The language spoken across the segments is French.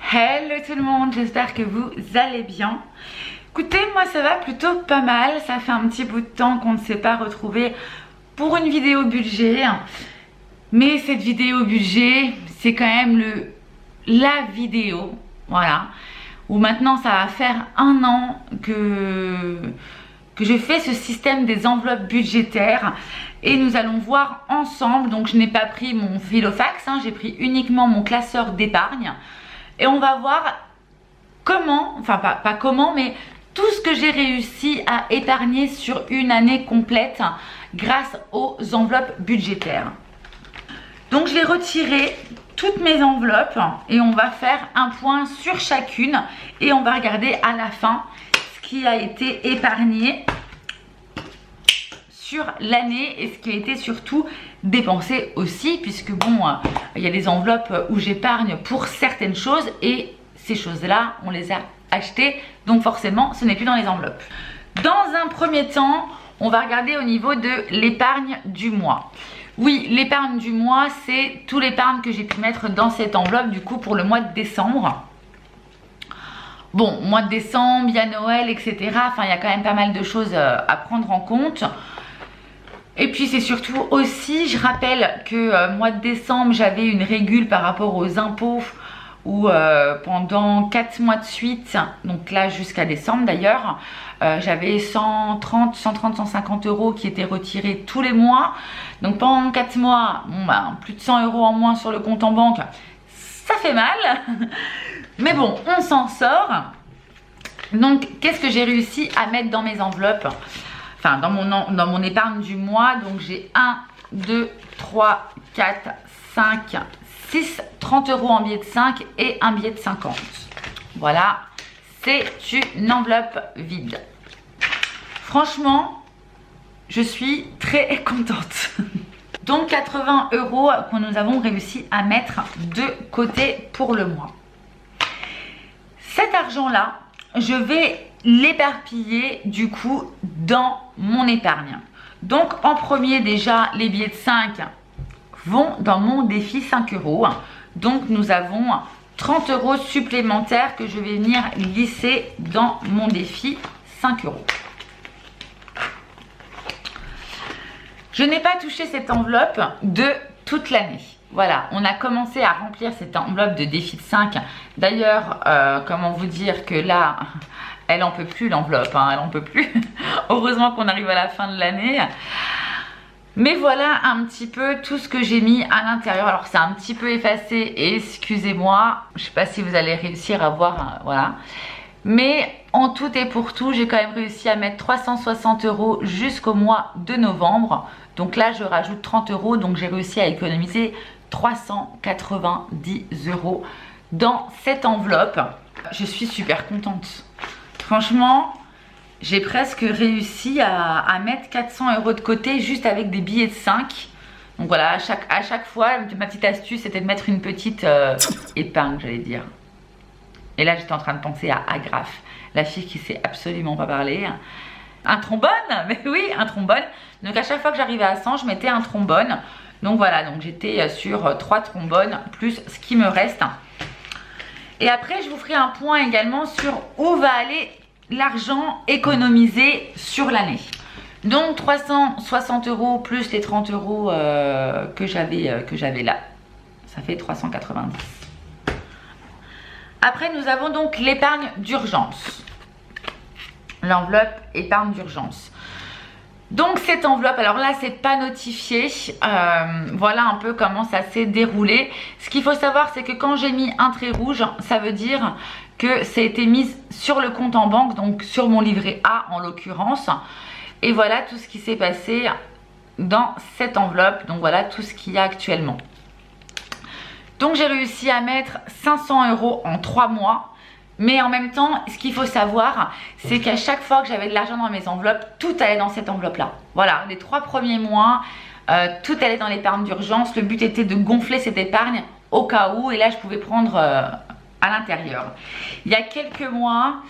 Hello tout le monde, j'espère que vous allez bien. Écoutez, moi ça va plutôt pas mal. Ça fait un petit bout de temps qu'on ne s'est pas retrouvé pour une vidéo budget. Mais cette vidéo budget, c'est quand même la vidéo, voilà, où maintenant ça va faire 1 an que je fais ce système des enveloppes budgétaires. Et nous allons voir ensemble, donc je n'ai pas pris mon Filofax, j'ai pris uniquement mon classeur d'épargne. Et on va voir comment, enfin pas comment, mais tout ce que j'ai réussi à épargner sur une année complète grâce aux enveloppes budgétaires. Donc je vais retirer toutes mes enveloppes et on va faire un point sur chacune et on va regarder à la fin ce qui a été épargné sur l'année et ce qui a été surtout dépensé aussi, puisque bon, il y a des enveloppes où j'épargne pour certaines choses et ces choses-là, on les a achetées, donc forcément, ce n'est plus dans les enveloppes. Dans un premier temps, on va regarder au niveau de l'épargne du mois. Oui, l'épargne du mois, c'est tout l'épargne que j'ai pu mettre dans cette enveloppe, du coup, pour le mois de décembre. Bon, mois de décembre, il y a Noël, etc. Enfin, il y a quand même pas mal de choses à prendre en compte. Et puis c'est surtout aussi, je rappelle que mois de décembre, j'avais une régule par rapport aux impôts où pendant 4 mois de suite, donc là jusqu'à décembre d'ailleurs, j'avais 150 euros qui étaient retirés tous les mois. Donc pendant 4 mois, bon, plus de 100 euros en moins sur le compte en banque, ça fait mal. Mais bon, on s'en sort. Donc qu'est-ce que j'ai réussi à mettre dans mes enveloppes ? Enfin, dans mon épargne du mois, donc j'ai 1, 2, 3, 4, 5, 6, 30 euros en billet de 5 et un billet de 50. Voilà, c'est une enveloppe vide. Franchement, je suis très contente. Donc 80 euros que nous avons réussi à mettre de côté pour le mois. Cet argent-là, je vais l'éparpiller du coup dans mon épargne. Donc en premier déjà, les billets de 5 vont dans mon défi 5 euros. Donc nous avons 30 euros supplémentaires que je vais venir glisser dans mon défi 5 euros. Je n'ai pas touché cette enveloppe de toute l'année. Voilà, on a commencé à remplir cette enveloppe de défi de 5. D'ailleurs, comment vous dire que là, elle en peut plus l'enveloppe, elle en peut plus. Heureusement qu'on arrive à la fin de l'année. Mais voilà un petit peu tout ce que j'ai mis à l'intérieur. Alors c'est un petit peu effacé, excusez-moi. Je ne sais pas si vous allez réussir à voir, voilà. Mais en tout et pour tout, j'ai quand même réussi à mettre 360 euros jusqu'au mois de novembre. Donc là, je rajoute 30 euros. Donc j'ai réussi à économiser 390 euros dans cette enveloppe. Je suis super contente. Franchement, j'ai presque réussi à mettre 400 euros de côté juste avec des billets de 5. Donc voilà, à chaque fois, ma petite astuce, c'était de mettre une petite épargne, j'allais dire. Et là, j'étais en train de penser à Agraf, la fille qui sait absolument pas parler. Un trombone, mais oui, un trombone. Donc à chaque fois que j'arrivais à 100, je mettais un trombone. Donc voilà, donc j'étais sur 3 trombones plus ce qui me reste. Et après, je vous ferai un point également sur où va aller l'argent économisé sur l'année. Donc 360 euros plus les 30 euros que j'avais là. Ça fait 390. Après, nous avons donc l'épargne d'urgence. L'enveloppe épargne d'urgence. Donc cette enveloppe, alors là c'est pas notifié, voilà un peu comment ça s'est déroulé. Ce qu'il faut savoir, c'est que quand j'ai mis un trait rouge, ça veut dire que ça a été mis sur le compte en banque, donc sur mon livret A en l'occurrence. Et voilà tout ce qui s'est passé dans cette enveloppe, donc voilà tout ce qu'il y a actuellement. Donc j'ai réussi à mettre 500 euros en 3 mois. Mais en même temps, ce qu'il faut savoir, c'est qu'à chaque fois que j'avais de l'argent dans mes enveloppes, tout allait dans cette enveloppe-là. Voilà, les 3 premiers mois, tout allait dans l'épargne d'urgence. Le but était de gonfler cette épargne au cas où. Et là, je pouvais prendre à l'intérieur. Il y a quelques mois,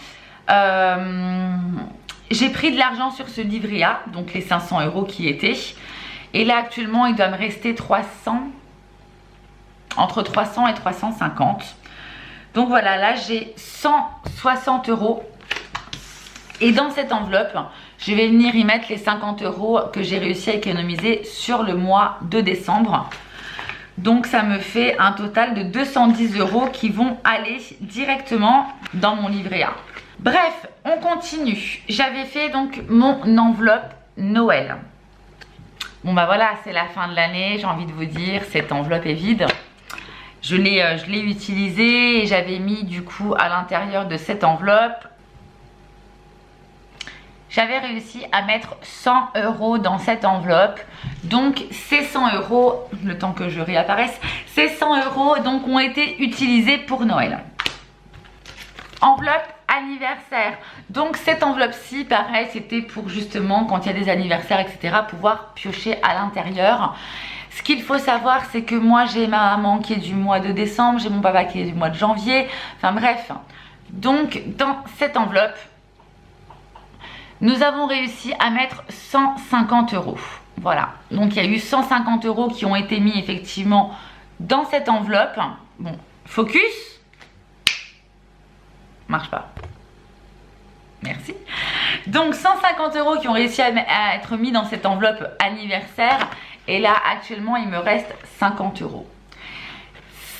j'ai pris de l'argent sur ce livret A, donc les 500 euros qui étaient. Et là, actuellement, il doit me rester entre 300 et 350. Donc voilà, là j'ai 160 €. Et dans cette enveloppe, je vais venir y mettre les 50 € que j'ai réussi à économiser sur le mois de décembre. Donc ça me fait un total de 210 € qui vont aller directement dans mon livret A. Bref, on continue. J'avais fait donc mon enveloppe Noël. Bon bah voilà, c'est la fin de l'année, j'ai envie de vous dire, cette enveloppe est vide. Je l'ai utilisée et j'avais mis du coup à l'intérieur de cette enveloppe. J'avais réussi à mettre 100 € dans cette enveloppe. Donc ces 100 €, le temps que je réapparaisse, ces 100 € donc ont été utilisés pour Noël. Enveloppe anniversaire. Donc cette enveloppe-ci, pareil, c'était pour justement quand il y a des anniversaires, etc., pouvoir piocher à l'intérieur. Ce qu'il faut savoir, c'est que moi j'ai ma maman qui est du mois de décembre, j'ai mon papa qui est du mois de janvier, enfin bref. Donc dans cette enveloppe, nous avons réussi à mettre 150 €. Voilà, donc il y a eu 150 € qui ont été mis effectivement dans cette enveloppe. Bon, focus. Marche pas. Merci. Donc 150 € qui ont réussi à être mis dans cette enveloppe anniversaire. Et là actuellement il me reste 50 €.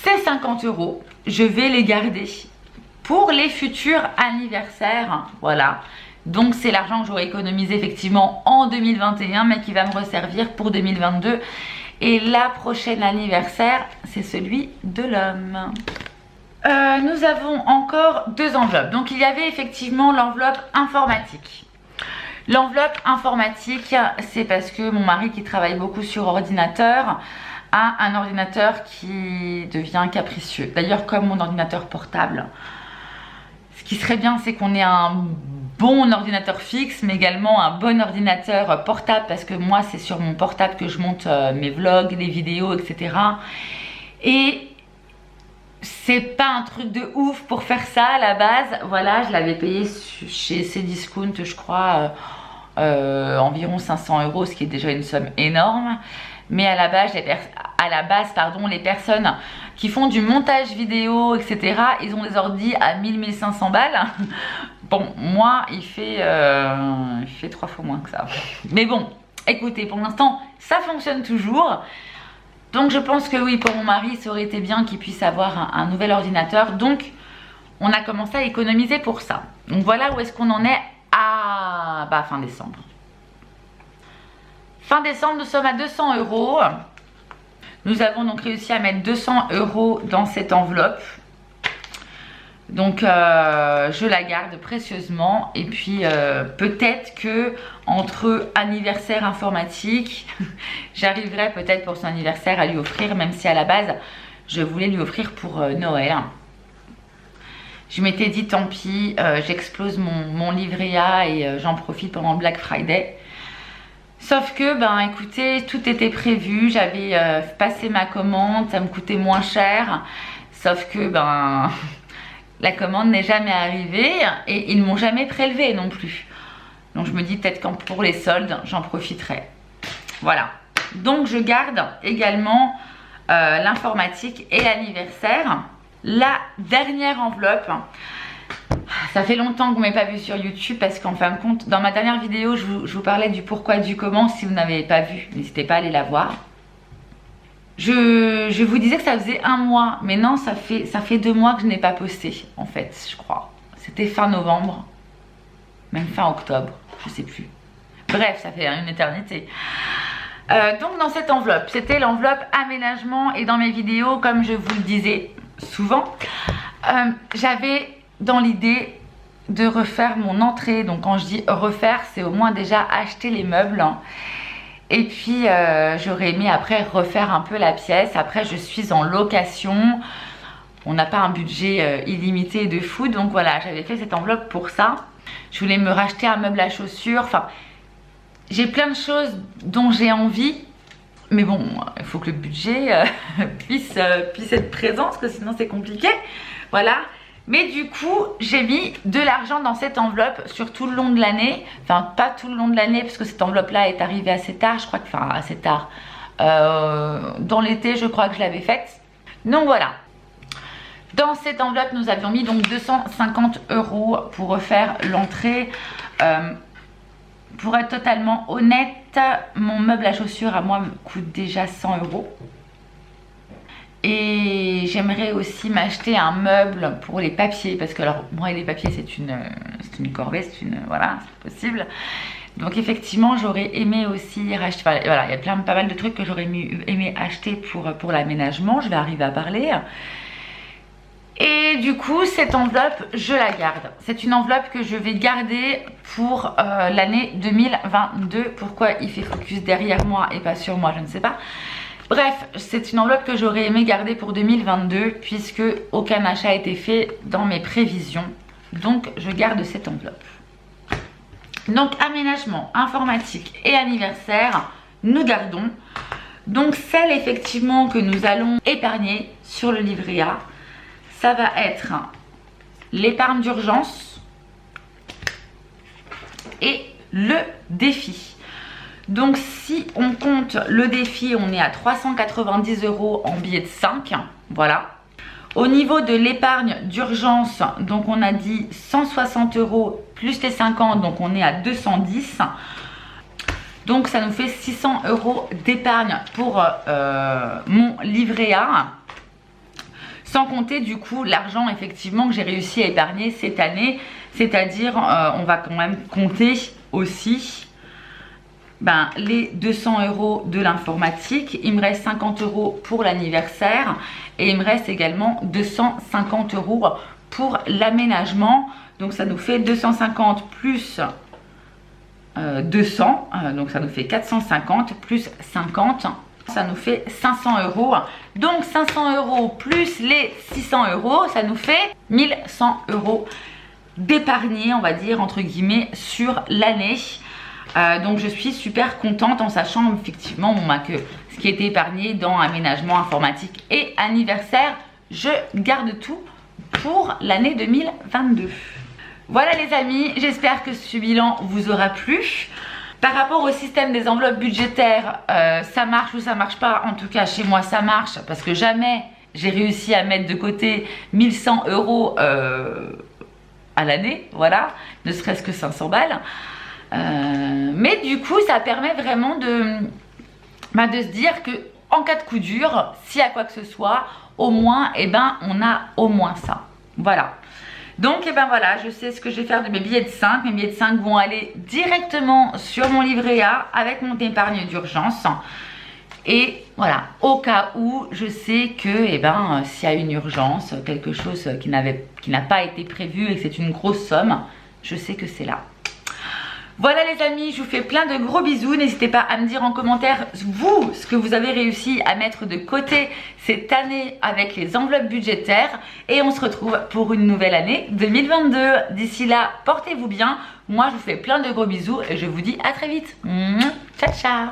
Ces 50 €, je vais les garder pour les futurs anniversaires. Voilà. Donc c'est l'argent que j'aurais économisé effectivement en 2021 mais qui va me resservir pour 2022. Et la prochaine anniversaire, c'est celui de l'homme. Nous avons encore deux enveloppes. Donc il y avait effectivement l'enveloppe informatique. L'enveloppe informatique, c'est parce que mon mari qui travaille beaucoup sur ordinateur a un ordinateur qui devient capricieux. D'ailleurs comme mon ordinateur portable. Ce qui serait bien, c'est qu'on ait un bon ordinateur fixe, mais également un bon ordinateur portable, parce que moi c'est sur mon portable que je monte mes vlogs, les vidéos, etc. Et c'est pas un truc de ouf pour faire ça à la base. Voilà, je l'avais payé chez Cdiscount, je crois, environ 500 €, ce qui est déjà une somme énorme. Mais à la base, les personnes qui font du montage vidéo, etc., ils ont des ordis à 1000-1500 balles. Bon, moi, il fait 3 fois moins que ça. Mais bon, écoutez, pour l'instant, ça fonctionne toujours. Donc je pense que oui, pour mon mari, ça aurait été bien qu'il puisse avoir un nouvel ordinateur. Donc, on a commencé à économiser pour ça. Donc voilà où est-ce qu'on en est à fin décembre. Fin décembre, nous sommes à 200 €. Nous avons donc réussi à mettre 200 € dans cette enveloppe. Donc je la garde précieusement. Et puis peut-être que entre anniversaire informatique, j'arriverai peut-être pour son anniversaire à lui offrir, même si à la base je voulais lui offrir pour Noël. Je m'étais dit tant pis, j'explose mon livret A et j'en profite pendant le Black Friday. Sauf que, écoutez, tout était prévu, j'avais passé ma commande, ça me coûtait moins cher. Sauf que, la commande n'est jamais arrivée et ils ne m'ont jamais prélevé non plus. Donc je me dis peut-être que pour les soldes, j'en profiterai. Voilà. Donc je garde également l'informatique et l'anniversaire. La dernière enveloppe, ça fait longtemps que vous ne m'avez pas vu sur YouTube parce qu'en fin de compte, dans ma dernière vidéo, je vous parlais du pourquoi et du comment. Si vous n'avez pas vu, n'hésitez pas à aller la voir. Je vous disais que ça faisait un mois, mais non, ça fait 2 mois que je n'ai pas posté, en fait, je crois. C'était fin novembre, même fin octobre, je sais plus. Bref, ça fait une éternité. Donc dans cette enveloppe, c'était l'enveloppe aménagement et dans mes vidéos, comme je vous le disais souvent, j'avais dans l'idée de refaire mon entrée. Donc quand je dis refaire, c'est au moins déjà acheter les meubles. Et puis j'aurais aimé après refaire un peu la pièce. Après je suis en location. On n'a pas un budget illimité de fou. Donc voilà, j'avais fait cette enveloppe pour ça. Je voulais me racheter un meuble à chaussures. Enfin, j'ai plein de choses dont j'ai envie. Mais bon, il faut que le budget puisse être présent, parce que sinon c'est compliqué. Voilà. Mais du coup, j'ai mis de l'argent dans cette enveloppe sur tout le long de l'année. Enfin, pas tout le long de l'année, parce que cette enveloppe-là est arrivée assez tard. Je crois que, enfin, assez tard. Dans l'été, je crois que je l'avais faite. Donc voilà. Dans cette enveloppe, nous avions mis donc 250 € pour refaire l'entrée. Pour être totalement honnête, mon meuble à chaussures à moi me coûte déjà 100 €. Et j'aimerais aussi m'acheter un meuble pour les papiers. Parce que alors, moi les papiers c'est une corvée, voilà, c'est possible. Donc effectivement j'aurais aimé aussi racheter, voilà, il y a pas mal de trucs que j'aurais aimé acheter pour l'aménagement. Je vais arriver à parler. Et du coup cette enveloppe je la garde. C'est une enveloppe que je vais garder pour l'année 2022. Pourquoi il fait focus derrière moi et pas sur moi, je ne sais pas. Bref, c'est une enveloppe que j'aurais aimé garder pour 2022 puisque aucun achat a été fait dans mes prévisions. Donc je garde cette enveloppe. Donc aménagement, informatique et anniversaire, nous gardons. Donc celle effectivement que nous allons épargner sur le livret A, ça va être l'épargne d'urgence et le défi. Donc si on compte le défi, on est à 390 € en billet de 5, voilà. Au niveau de l'épargne d'urgence, donc on a dit 160 € plus les 50, donc on est à 210. Donc ça nous fait 600 € d'épargne pour mon livret A. Sans compter du coup l'argent effectivement que j'ai réussi à épargner cette année. C'est-à-dire on va quand même compter aussi les 200 € de l'informatique. Il me reste 50 € pour l'anniversaire. Et il me reste également 250 € pour l'aménagement. Donc ça nous fait 250 plus 200. Donc ça nous fait 450 plus 50. Ça nous fait 500 €. Donc 500 € plus les 600 €, ça nous fait 1100 € d'épargner, on va dire, entre guillemets, sur l'année. Donc je suis super contente en sachant effectivement que ce qui a été épargné dans aménagement, informatique et anniversaire, je garde tout pour l'année 2022. Voilà les amis, j'espère que ce bilan vous aura plu. Par rapport au système des enveloppes budgétaires, ça marche ou ça marche pas. En tout cas chez moi ça marche parce que jamais j'ai réussi à mettre de côté 1100 € à l'année, voilà, ne serait-ce que 500 balles. Mais du coup ça permet vraiment de se dire que en cas de coup dur, s'il y a quoi que ce soit, au moins on a au moins ça, voilà. Donc voilà, je sais ce que je vais faire de mes billets de 5. Mes billets de 5 vont aller directement sur mon livret A avec mon épargne d'urgence. Et voilà, au cas où je sais que s'il y a une urgence, quelque chose qui n'a pas été prévu et que c'est une grosse somme, je sais que c'est là. Voilà les amis, je vous fais plein de gros bisous. N'hésitez pas à me dire en commentaire, vous, ce que vous avez réussi à mettre de côté cette année avec les enveloppes budgétaires. Et on se retrouve pour une nouvelle année 2022. D'ici là, portez-vous bien. Moi, je vous fais plein de gros bisous et je vous dis à très vite. Ciao, ciao.